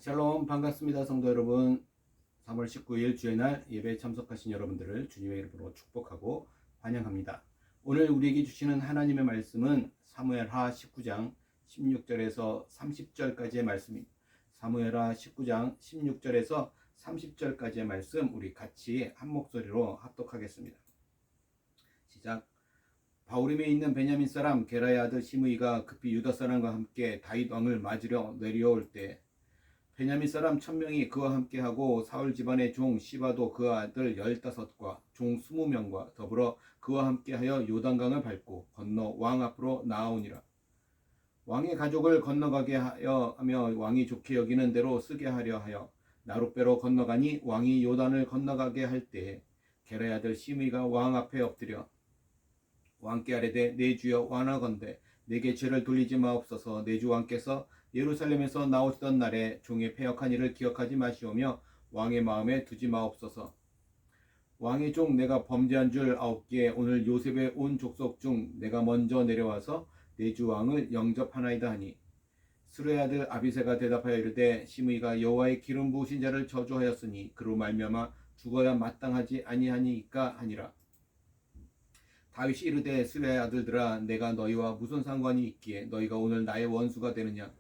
샬롬 반갑습니다. 성도 여러분. 3월 19일 주의 날 예배에 참석하신 여러분들을 주님의 이름으로 축복하고 환영합니다. 오늘 우리에게 주시는 하나님의 말씀은 사무엘하 19장 16절에서 30절까지의 말씀입니다. 사무엘하 19장 16절에서 30절까지의 말씀 우리 같이 한 목소리로 합독하겠습니다. 시작. 바후림에 있는 베냐민 사람 게라의 아들 시므이가 급히 유다 사람과 함께 다윗 왕을 맞으려 내려올 때 베냐민 사람 1000명이 그와 함께하고 사울 집안의 종 시바도 그 아들 15과 종 20명과 더불어 그와 함께하여 요단강을 밟고 건너 왕 앞으로 나아오니라. 왕의 가족을 건너가게 하며 왕이 좋게 여기는 대로 쓰게 하려 하여 나룻배로 건너가니 왕이 요단을 건너가게 할 때에 게라의 아들 시므이가 왕 앞에 엎드려 왕께 아뢰되 내 주여 원하건대 내게 죄를 돌리지 마옵소서. 내 주 왕께서 예루살렘에서 나오시던 날에 종의 패역한 일을 기억하지 마시오며 왕의 마음에 두지 마옵소서. 왕의 종 내가 범죄한 줄 아옵기에 오늘 요셉의 온 족속 중 내가 먼저 내려와서 내 주 왕을 영접하나이다 하니 스루의 아들 아비새가 대답하여 이르되 시므이가 여호와의 기름 부으신 자를 저주하였으니 그로 말미암아 죽어야 마땅하지 아니하니까 하니라. 다윗이 이르되 스루의 아들들아 내가 너희와 무슨 상관이 있기에 너희가 오늘 나의 원수가 되느냐.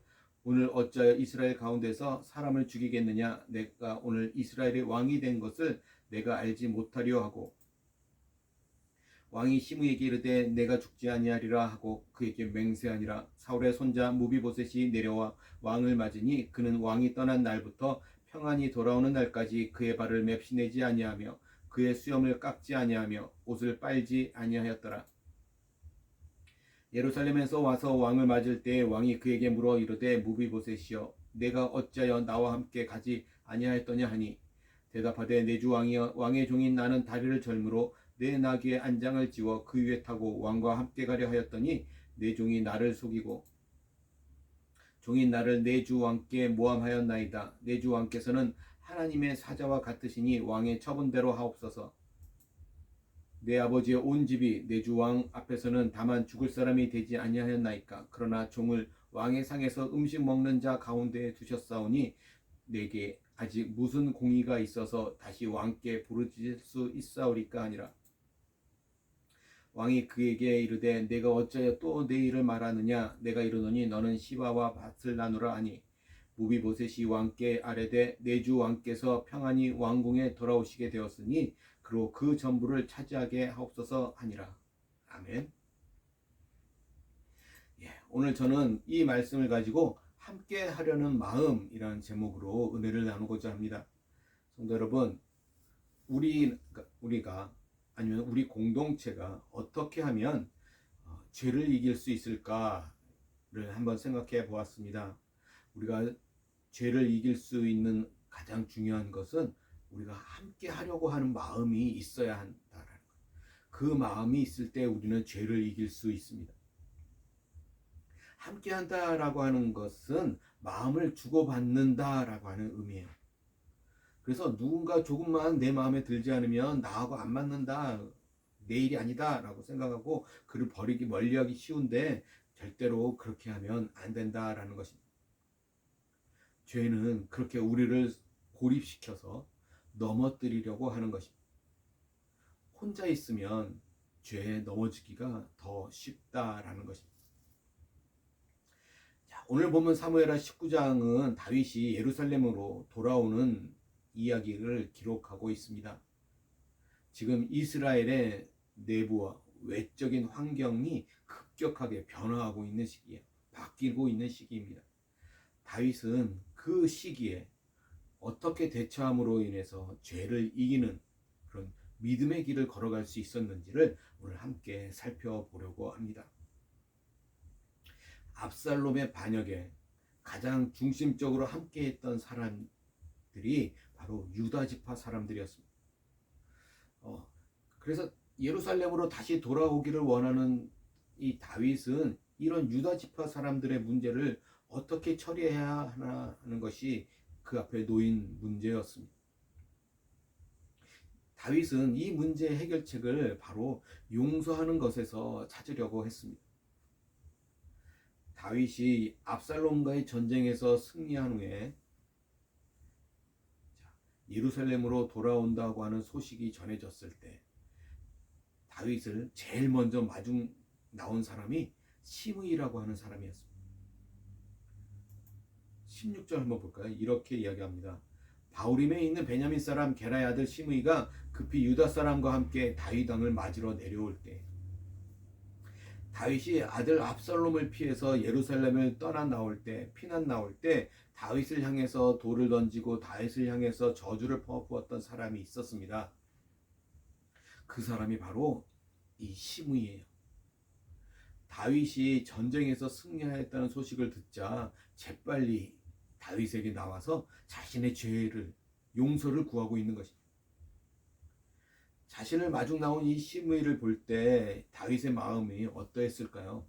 오늘 어찌하여 이스라엘 가운데서 사람을 죽이겠느냐. 내가 오늘 이스라엘의 왕이 된 것을 내가 알지 못하려 하고 왕이 시므에게 이르되 내가 죽지 아니하리라 하고 그에게 맹세하니라. 사울의 손자 무비보셋이 내려와 왕을 맞으니 그는 왕이 떠난 날부터 평안히 돌아오는 날까지 그의 발을 맵시내지 아니하며 그의 수염을 깎지 아니하며 옷을 빨지 아니하였더라. 예루살렘에서 와서 왕을 맞을 때에 왕이 그에게 물어 이르되 무비보셋이여 내가 어찌하여 나와 함께 가지 아니하였더냐 하니 대답하되 내 주 왕이여 왕의 종인 나는 다리를 절므로 내 나귀의 안장을 지워 그 위에 타고 왕과 함께 가려 하였더니 내 종이 나를 속이고 종인 나를 내 주 왕께 모함하였나이다. 내 주 왕께서는 하나님의 사자와 같으시니 왕의 처분대로 하옵소서. 내 아버지의 온 집이 내 주 왕 앞에서는 다만 죽을 사람이 되지 아니하였나이까. 그러나 종을 왕의 상에서 음식 먹는 자 가운데에 두셨사오니 내게 아직 무슨 공의가 있어서 다시 왕께 부르짖을 수 있사오리까 하니라. 왕이 그에게 이르되 내가 어찌하여 또 내 일을 말하느냐. 내가 이르노니 너는 시바와 밭을 나누라 하니 무비보셋이 왕께 아뢰되 내 주 왕께서 평안히 왕궁에 돌아오시게 되었으니 그로 그 전부를 차지하게 하옵소서 하니라. 아멘. 오늘 저는 이 말씀을 가지고 함께 하려는 마음이라는 제목으로 은혜를 나누고자 합니다. 성도 여러분, 우리가 아니면 우리 공동체가 어떻게 하면 죄를 이길 수 있을까를 한번 생각해 보았습니다. 우리가 죄를 이길 수 있는 가장 중요한 것은 우리가 함께 하려고 하는 마음이 있어야 한다라는 것. 그 마음이 있을 때 우리는 죄를 이길 수 있습니다. 함께 한다라고 하는 것은 마음을 주고받는다라고 하는 의미예요. 그래서 누군가 조금만 내 마음에 들지 않으면 나하고 안 맞는다, 내 일이 아니다 라고 생각하고 그를 버리기 멀리하기 쉬운데 절대로 그렇게 하면 안 된다라는 것입니다. 죄는 그렇게 우리를 고립시켜서 넘어뜨리려고 하는 것입니다. 혼자 있으면 죄에 넘어지기가 더 쉽다라는 것입니다. 자, 오늘 보면 사무엘하 19장은 다윗이 예루살렘으로 돌아오는 이야기를 기록하고 있습니다. 지금 이스라엘의 내부와 외적인 환경이 급격하게 변화하고 있는 시기예요. 바뀌고 있는 시기입니다. 다윗은 그 시기에 어떻게 대처함으로 인해서 죄를 이기는 그런 믿음의 길을 걸어갈 수 있었는지를 오늘 함께 살펴보려고 합니다. 압살롬의 반역에 가장 중심적으로 함께했던 사람들이 바로 유다 지파 사람들이었습니다. 그래서 예루살렘으로 다시 돌아오기를 원하는 이 다윗은 이런 유다 지파 사람들의 문제를 어떻게 처리해야 하나 하는 것이 그 앞에 놓인 문제였습니다. 다윗은 이 문제의 해결책을 바로 용서하는 것에서 찾으려고 했습니다. 다윗이 압살롬과의 전쟁에서 승리한 후에 예루살렘으로 돌아온다고 하는 소식이 전해졌을 때 다윗을 제일 먼저 마중 나온 사람이 시므이라고 하는 사람이었습니다. 16절 한번 볼까요? 이렇게 이야기합니다. 바후림에 있는 베냐민 사람 게라의 아들 시므이가 급히 유다 사람과 함께 다윗 왕을 맞으러 내려올 때 다윗이 아들 압살롬을 피해서 예루살렘을 떠나 나올 때, 피난 나올 때 다윗을 향해서 돌을 던지고 다윗을 향해서 저주를 퍼부었던 사람이 있었습니다. 그 사람이 바로 이 시므이예요. 다윗이 전쟁에서 승리하였다는 소식을 듣자 재빨리 다윗에게 나와서 자신의 죄를 용서를 구하고 있는 것입니다. 자신을 마중 나온 이 시므이를 볼 때 다윗의 마음이 어떠했을까요?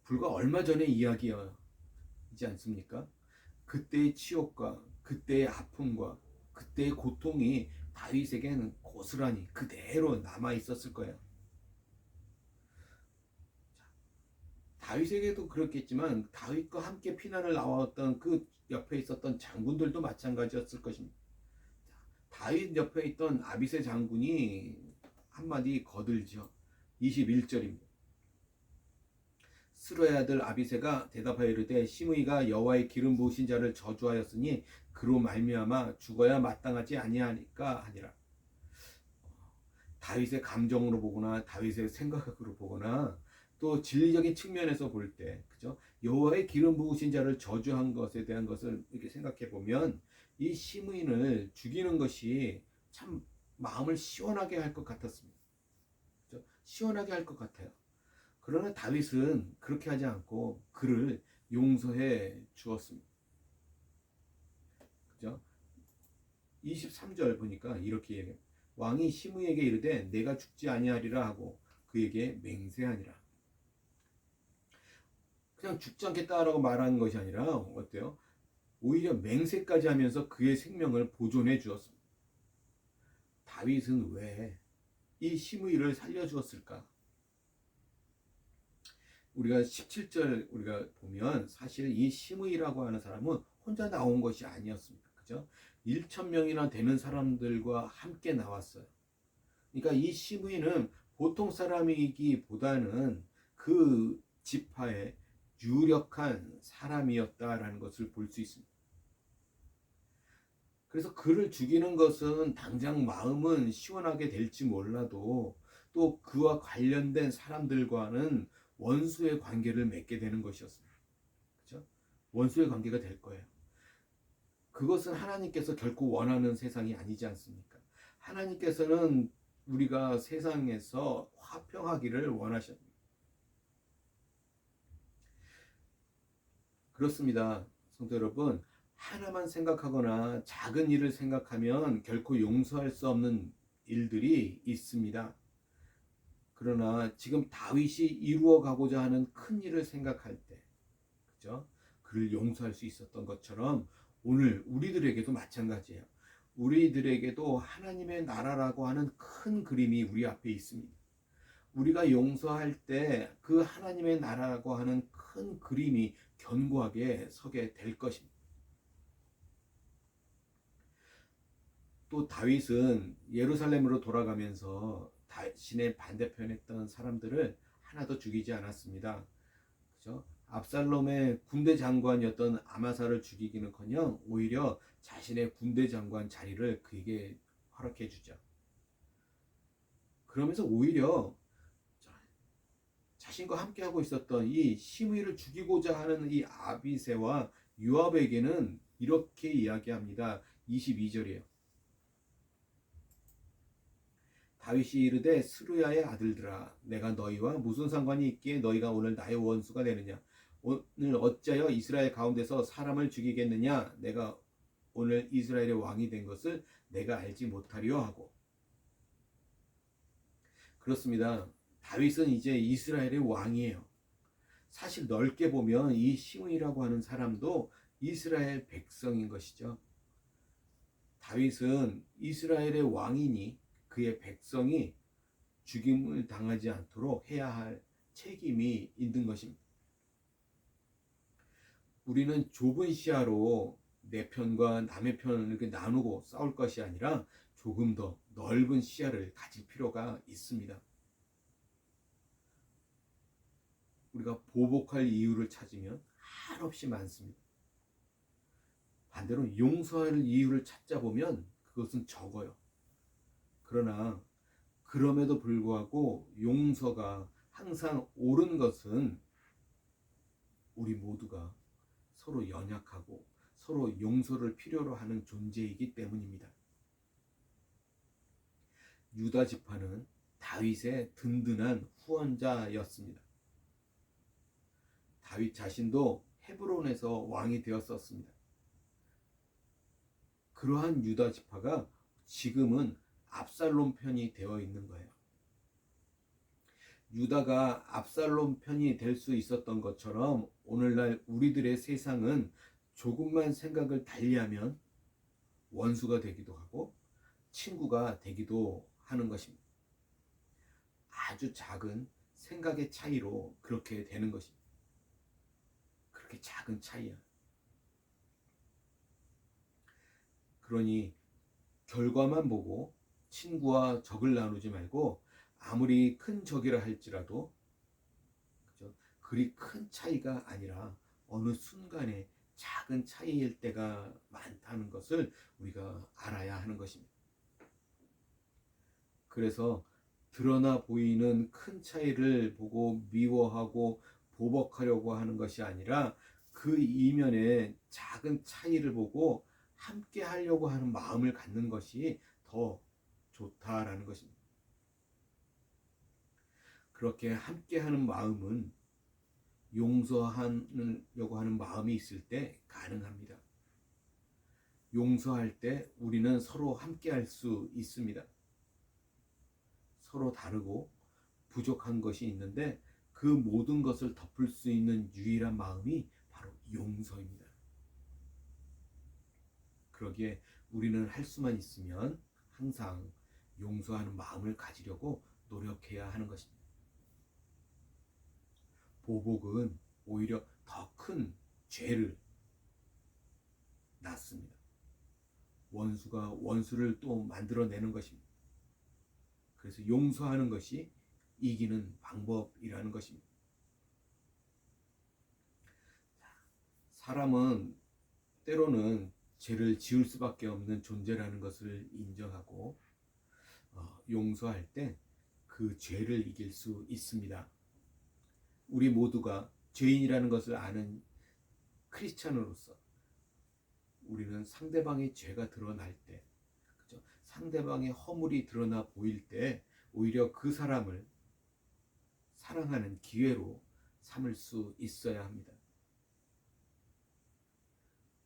불과 얼마 전의 이야기이지 않습니까? 그때의 치욕과 그때의 아픔과 그때의 고통이 다윗에게는 고스란히 그대로 남아 있었을 거예요. 다윗에게도 그렇겠지만 다윗과 함께 피난을 나왔던 그 옆에 있었던 장군들도 마찬가지였을 것입니다. 다윗 옆에 있던 아비새 장군이 한마디 거들죠. 21절입니다. 스루의 아들 아비새가 대답하여 이르되 시므이가 여호와의 기름 부으신 자를 저주하였으니 그로 말미암아 죽어야 마땅하지 아니하니까 하니라. 다윗의 감정으로 보거나 다윗의 생각으로 보거나 또 진리적인 측면에서 볼 때, 그죠? 여호와의 기름 부으신 자를 저주한 것에 대한 것을 이렇게 생각해 보면 이 시므이를 죽이는 것이 참 마음을 시원하게 할 것 같았습니다. 그죠? 시원하게 할 것 같아요. 그러나 다윗은 그렇게 하지 않고 그를 용서해 주었습니다. 그죠? 23절 보니까 이렇게 얘기해요. 왕이 시므이에게 이르되 내가 죽지 아니하리라 하고 그에게 맹세하니라. 그냥 죽지 않겠다라고 말하는 것이 아니라 어때요? 오히려 맹세까지 하면서 그의 생명을 보존해 주었습니다. 다윗은 왜 이 시므이를 살려주었을까? 우리가 17절 우리가 보면 사실 이 시므이라고 하는 사람은 혼자 나온 것이 아니었습니다. 그죠? 1,000명이나 되는 사람들과 함께 나왔어요. 그러니까 이 시므이는 보통 사람이기보다는 그 지파의 유력한 사람이었다라는 것을 볼 수 있습니다. 그래서 그를 죽이는 것은 당장 마음은 시원하게 될지 몰라도 또 그와 관련된 사람들과는 원수의 관계를 맺게 되는 것이었습니다. 그렇죠? 원수의 관계가 될 거예요. 그것은 하나님께서 결코 원하는 세상이 아니지 않습니까? 하나님께서는 우리가 세상에서 화평하기를 원하십니다. 그렇습니다. 성도 여러분, 하나만 생각하거나 작은 일을 생각하면 결코 용서할 수 없는 일들이 있습니다. 그러나 지금 다윗이 이루어 가고자 하는 큰 일을 생각할 때, 그죠? 그를 용서할 수 있었던 것처럼 오늘 우리들에게도 마찬가지예요. 우리들에게도 하나님의 나라라고 하는 큰 그림이 우리 앞에 있습니다. 우리가 용서할 때 그 하나님의 나라라고 하는 큰 그림이 견고하게 서게 될 것입니다. 또 다윗은 예루살렘으로 돌아가면서 자신의 반대편에 있던 사람들을 하나도 죽이지 않았습니다. 그죠? 압살롬의 군대 장관이었던 아마사를 죽이기는커녕 오히려 자신의 군대 장관 자리를 그에게 허락해 주죠. 그러면서 오히려 자신과 함께하고 있었던 이 시므이를 죽이고자 하는 이 아비새와 요압에게는 이렇게 이야기합니다. 22절이에요. 다윗이 이르되 스루야의 아들들아 내가 너희와 무슨 상관이 있기에 너희가 오늘 나의 원수가 되느냐 오늘 어찌하여 이스라엘 가운데서 사람을 죽이겠느냐 내가 오늘 이스라엘의 왕이 된 것을 내가 알지 못하리요 하고. 그렇습니다. 다윗은 이제 이스라엘의 왕이에요. 사실 넓게 보면 이 시므이라고 하는 사람도 이스라엘 백성인 것이죠. 다윗은 이스라엘의 왕이니 그의 백성이 죽임을 당하지 않도록 해야 할 책임이 있는 것입니다. 우리는 좁은 시야로 내 편과 남의 편을 이렇게 나누고 싸울 것이 아니라 조금 더 넓은 시야를 가질 필요가 있습니다. 우리가 보복할 이유를 찾으면 한없이 많습니다. 반대로 용서할 이유를 찾자 보면 그것은 적어요. 그러나 그럼에도 불구하고 용서가 항상 옳은 것은 우리 모두가 서로 연약하고 서로 용서를 필요로 하는 존재이기 때문입니다. 유다 지파는 다윗의 든든한 후원자였습니다. 다윗 자신도 헤브론에서 왕이 되었었습니다. 그러한 유다 지파가 지금은 압살롬 편이 되어 있는 거예요. 유다가 압살롬 편이 될 수 있었던 것처럼 오늘날 우리들의 세상은 조금만 생각을 달리하면 원수가 되기도 하고 친구가 되기도 하는 것입니다. 아주 작은 생각의 차이로 그렇게 되는 것입니다. 그렇게 작은 차이야. 그러니 결과만 보고 친구와 적을 나누지 말고 아무리 큰 적이라 할지라도 그리 큰 차이가 아니라 어느 순간에 작은 차이일 때가 많다는 것을 우리가 알아야 하는 것입니다. 그래서 드러나 보이는 큰 차이를 보고 미워하고 보복하려고 하는 것이 아니라 그 이면에 작은 차이를 보고 함께 하려고 하는 마음을 갖는 것이 더 좋다라는 것입니다. 그렇게 함께 하는 마음은 용서하려고 하는 마음이 있을 때 가능합니다. 용서할 때 우리는 서로 함께 할 수 있습니다. 서로 다르고 부족한 것이 있는데 그 모든 것을 덮을 수 있는 유일한 마음이 바로 용서입니다. 그러기에 우리는 할 수만 있으면 항상 용서하는 마음을 가지려고 노력해야 하는 것입니다. 보복은 오히려 더 큰 죄를 낳습니다. 원수가 원수를 또 만들어내는 것입니다. 그래서 용서하는 것이 이기는 방법이라는 것입니다. 사람은 때로는 죄를 지을 수밖에 없는 존재라는 것을 인정하고 용서할 때 그 죄를 이길 수 있습니다. 우리 모두가 죄인이라는 것을 아는 크리스찬으로서 우리는 상대방의 죄가 드러날 때, 그렇죠? 상대방의 허물이 드러나 보일 때 오히려 그 사람을 사랑하는 기회로 삼을 수 있어야 합니다.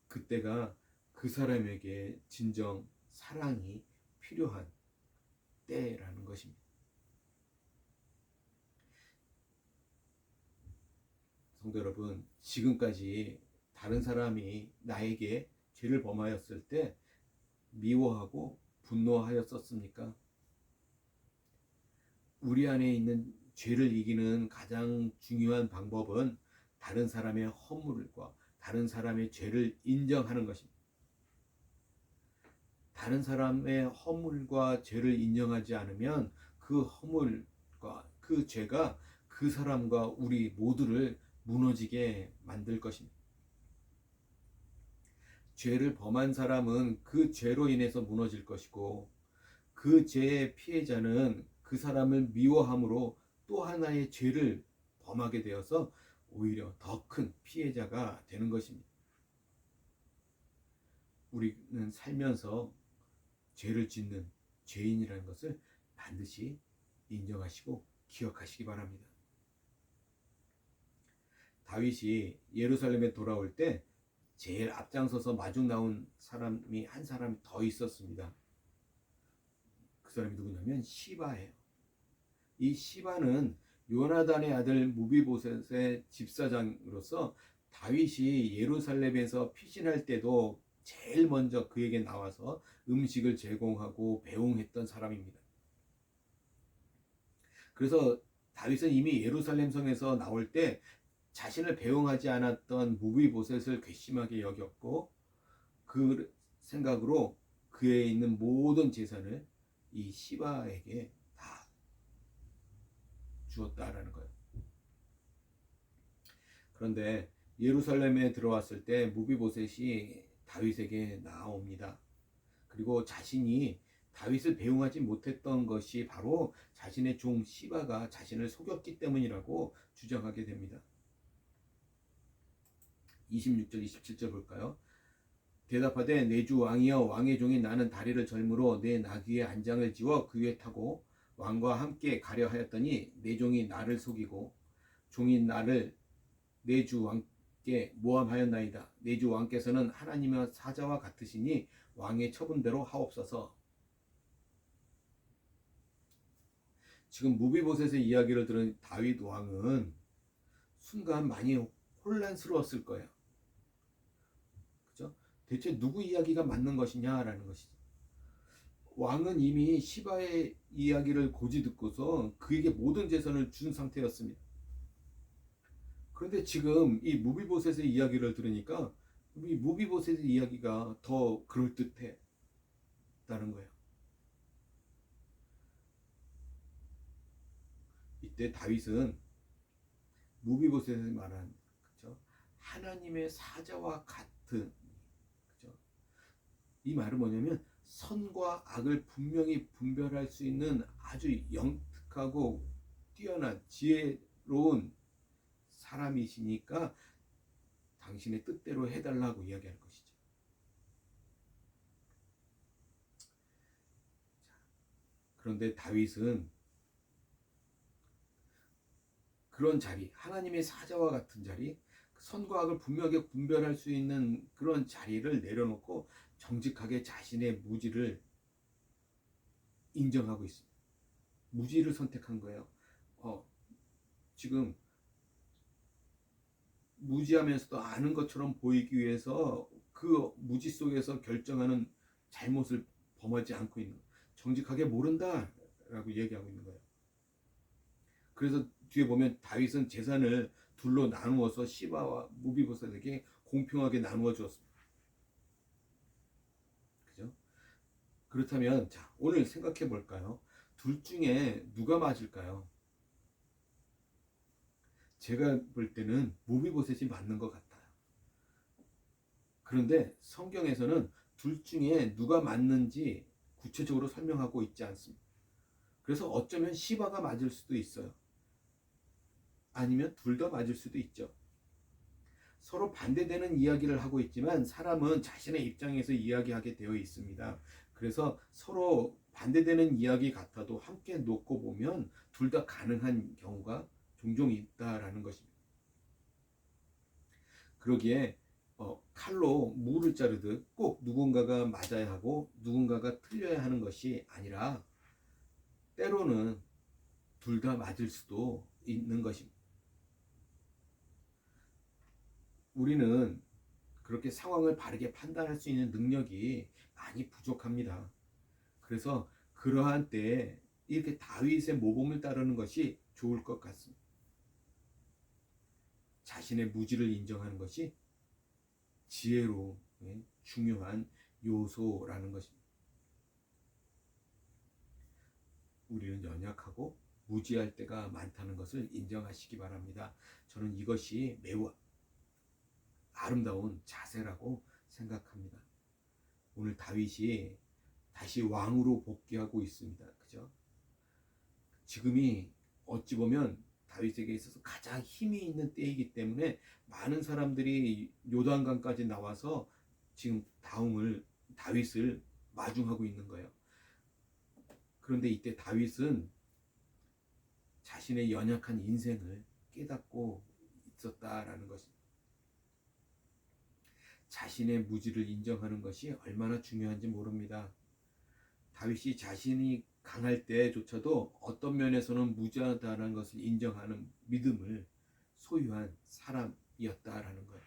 그때가 그 사람에게 진정 사랑이 필요한 때라는 것입니다. 성도 여러분, 지금까지 다른 사람이 나에게 죄를 범하였을 때 미워하고 분노하였었습니까? 우리 안에 있는 죄를 이기는 가장 중요한 방법은 다른 사람의 허물과 다른 사람의 죄를 인정하는 것입니다. 다른 사람의 허물과 죄를 인정하지 않으면 그 허물과 그 죄가 그 사람과 우리 모두를 무너지게 만들 것입니다. 죄를 범한 사람은 그 죄로 인해서 무너질 것이고 그 죄의 피해자는 그 사람을 미워함으로 또 하나의 죄를 범하게 되어서 오히려 더 큰 피해자가 되는 것입니다. 우리는 살면서 죄를 짓는 죄인이라는 것을 반드시 인정하시고 기억하시기 바랍니다. 다윗이 예루살렘에 돌아올 때 제일 앞장서서 마중 나온 사람이 한 사람이 더 있었습니다. 그 사람이 누구냐면 시바예요. 이 시바는 요나단의 아들 무비보셋의 집사장으로서 다윗이 예루살렘에서 피신할 때도 제일 먼저 그에게 나와서 음식을 제공하고 배웅했던 사람입니다. 그래서 다윗은 이미 예루살렘 성에서 나올 때 자신을 배웅하지 않았던 무비보셋을 괘씸하게 여겼고 그 생각으로 그에 있는 모든 재산을 이 시바에게 다 주었다라는 거예요. 그런데 예루살렘에 들어왔을 때 무비보셋이 다윗에게 나옵니다. 그리고 자신이 다윗을 배웅하지 못했던 것이 바로 자신의 종 시바가 자신을 속였기 때문이라고 주장하게 됩니다. 26절 27절 볼까요? 대답하되 내 주 왕이여 왕의 종인 나는 다리를 절므로 내 나귀의 안장을 지워 그 위에 타고 왕과 함께 가려 하였더니 내 종이 나를 속이고 종이 나를 내 주 왕께 모함하였나이다. 내 주 왕께서는 하나님의 사자와 같으시니 왕의 처분대로 하옵소서. 지금 무비보셋의 이야기를 들은 다윗 왕은 순간 많이 혼란스러웠을 거예요. 그죠? 대체 누구 이야기가 맞는 것이냐라는 것이죠. 왕은 이미 시바의 이야기를 고지 듣고서 그에게 모든 재산을 준 상태였습니다. 그런데 지금 이 무비보셋의 이야기를 들으니까 이 무비보셋의 이야기가 더 그럴듯했다는 거예요. 이때 다윗은 무비보셋이 말한 그죠? 하나님의 사자와 같은 그죠? 이 말은 뭐냐면 선과 악을 분명히 분별할 수 있는 아주 영특하고 뛰어난 지혜로운 사람이시니까 당신의 뜻대로 해달라고 이야기할 것이죠. 그런데 다윗은 그런 자리, 하나님의 사자와 같은 자리, 선과 악을 분명하게 분별할 수 있는 그런 자리를 내려놓고 정직하게 자신의 무지를 인정하고 있습니다. 무지를 선택한 거예요. 지금 무지하면서도 아는 것처럼 보이기 위해서 그 무지 속에서 결정하는 잘못을 범하지 않고 있는 거예요. 정직하게 모른다라고 얘기하고 있는 거예요. 그래서 뒤에 보면 다윗은 재산을 둘로 나누어서 시바와 무비보셋에게 공평하게 나누어 주었습니다. 그죠? 그렇다면 자, 오늘 생각해 볼까요? 둘 중에 누가 맞을까요? 제가 볼 때는 무비보셋이 맞는 것 같아요. 그런데 성경에서는 둘 중에 누가 맞는지 구체적으로 설명하고 있지 않습니다. 그래서 어쩌면 시바가 맞을 수도 있어요. 아니면 둘 다 맞을 수도 있죠. 서로 반대되는 이야기를 하고 있지만 사람은 자신의 입장에서 이야기하게 되어 있습니다. 그래서 서로 반대되는 이야기 같아도 함께 놓고 보면 둘 다 가능한 경우가 종종 있다라는 것입니다. 그러기에 칼로 무를 자르듯 꼭 누군가가 맞아야 하고 누군가가 틀려야 하는 것이 아니라 때로는 둘 다 맞을 수도 있는 것입니다. 우리는 그렇게 상황을 바르게 판단할 수 있는 능력이 많이 부족합니다. 그래서 그러한 때에 이렇게 다윗의 모범을 따르는 것이 좋을 것 같습니다. 자신의 무지를 인정하는 것이 지혜로 중요한 요소라는 것입니다. 우리는 연약하고 무지할 때가 많다는 것을 인정하시기 바랍니다. 저는 이것이 매우 아름다운 자세라고 생각합니다. 오늘 다윗이 다시 왕으로 복귀하고 있습니다. 그죠? 지금이 어찌 보면 다윗에게 있어서 가장 힘이 있는 때이기 때문에 많은 사람들이 요단강까지 나와서 지금 다윗을 마중하고 있는 거예요. 그런데 이때 다윗은 자신의 연약한 인생을 깨닫고 있었다라는 것입니다. 자신의 무지를 인정하는 것이 얼마나 중요한지 모릅니다. 다윗이 자신이 강할 때조차도 어떤 면에서는 무지하다는 것을 인정하는 믿음을 소유한 사람이었다라는 거예요.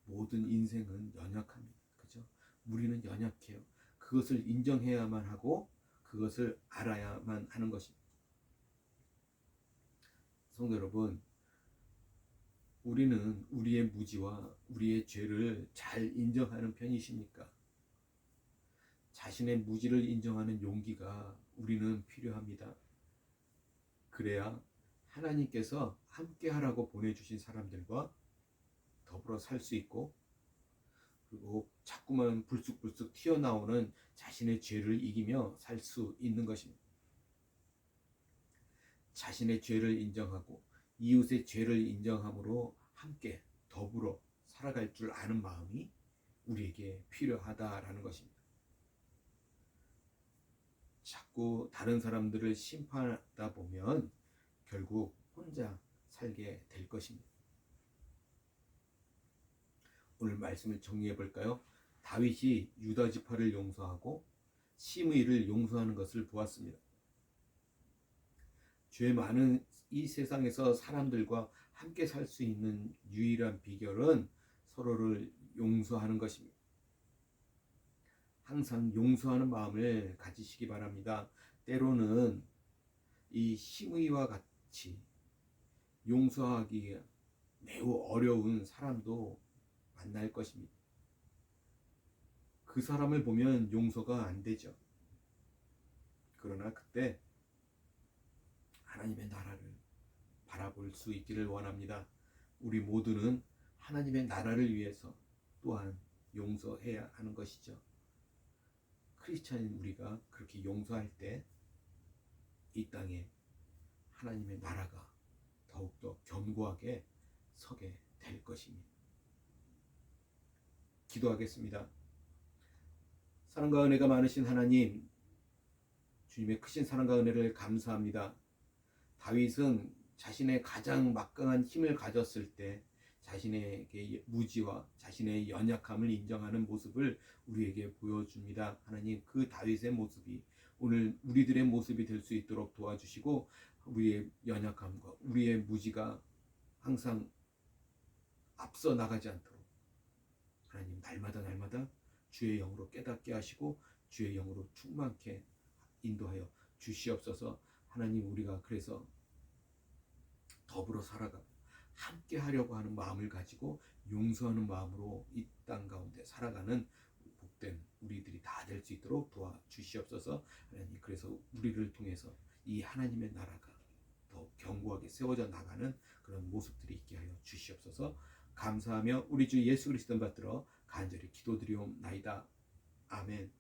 모든 인생은 연약합니다. 그죠? 우리는 연약해요. 그것을 인정해야만 하고 그것을 알아야만 하는 것입니다. 성도 여러분, 우리는 우리의 무지와 우리의 죄를 잘 인정하는 편이십니까? 자신의 무지를 인정하는 용기가 우리는 필요합니다. 그래야 하나님께서 함께 하라고 보내주신 사람들과 더불어 살 수 있고, 그리고 자꾸만 불쑥불쑥 튀어나오는 자신의 죄를 이기며 살 수 있는 것입니다. 자신의 죄를 인정하고 이웃의 죄를 인정함으로 함께 더불어 살아갈 줄 아는 마음이 우리에게 필요하다라는 것입니다. 자꾸 다른 사람들을 심판하다 보면 결국 혼자 살게 될 것입니다. 오늘 말씀을 정리해 볼까요? 다윗이 유다 지파를 용서하고 시므이를 용서하는 것을 보았습니다. 죄 많은 이 세상에서 사람들과 함께 살 수 있는 유일한 비결은 서로를 용서하는 것입니다. 항상 용서하는 마음을 가지시기 바랍니다. 때로는 이 시므이와 같이 용서하기 매우 어려운 사람도 만날 것입니다. 그 사람을 보면 용서가 안 되죠. 그러나 그때 하나님의 나라를 바라볼 수 있기를 원합니다. 우리 모두는 하나님의 나라를 위해서 또한 용서해야 하는 것이죠. 크리스찬인 우리가 그렇게 용서할 때 이 땅에 하나님의 나라가 더욱더 견고하게 서게 될 것입니다. 기도하겠습니다. 사랑과 은혜가 많으신 하나님, 주님의 크신 사랑과 은혜를 감사합니다. 다윗은 자신의 가장 막강한 힘을 가졌을 때 자신에게 무지와 자신의 연약함을 인정하는 모습을 우리에게 보여줍니다. 하나님, 그 다윗의 모습이 오늘 우리들의 모습이 될 수 있도록 도와주시고, 우리의 연약함과 우리의 무지가 항상 앞서 나가지 않도록 하나님 날마다 주의 영으로 깨닫게 하시고 주의 영으로 충만케 인도하여 주시옵소서. 하나님, 우리가 그래서 더불어 살아가고 함께 하려고 하는 마음을 가지고 용서하는 마음으로 이 땅 가운데 살아가는 복된 우리들이 다 될 수 있도록 도와주시옵소서. 하나님, 그래서 우리를 통해서 이 하나님의 나라가 더 견고하게 세워져 나가는 그런 모습들이 있게 하여 주시옵소서. 감사하며 우리 주 예수 그리스도 받들어 간절히 기도드리옵나이다. 아멘.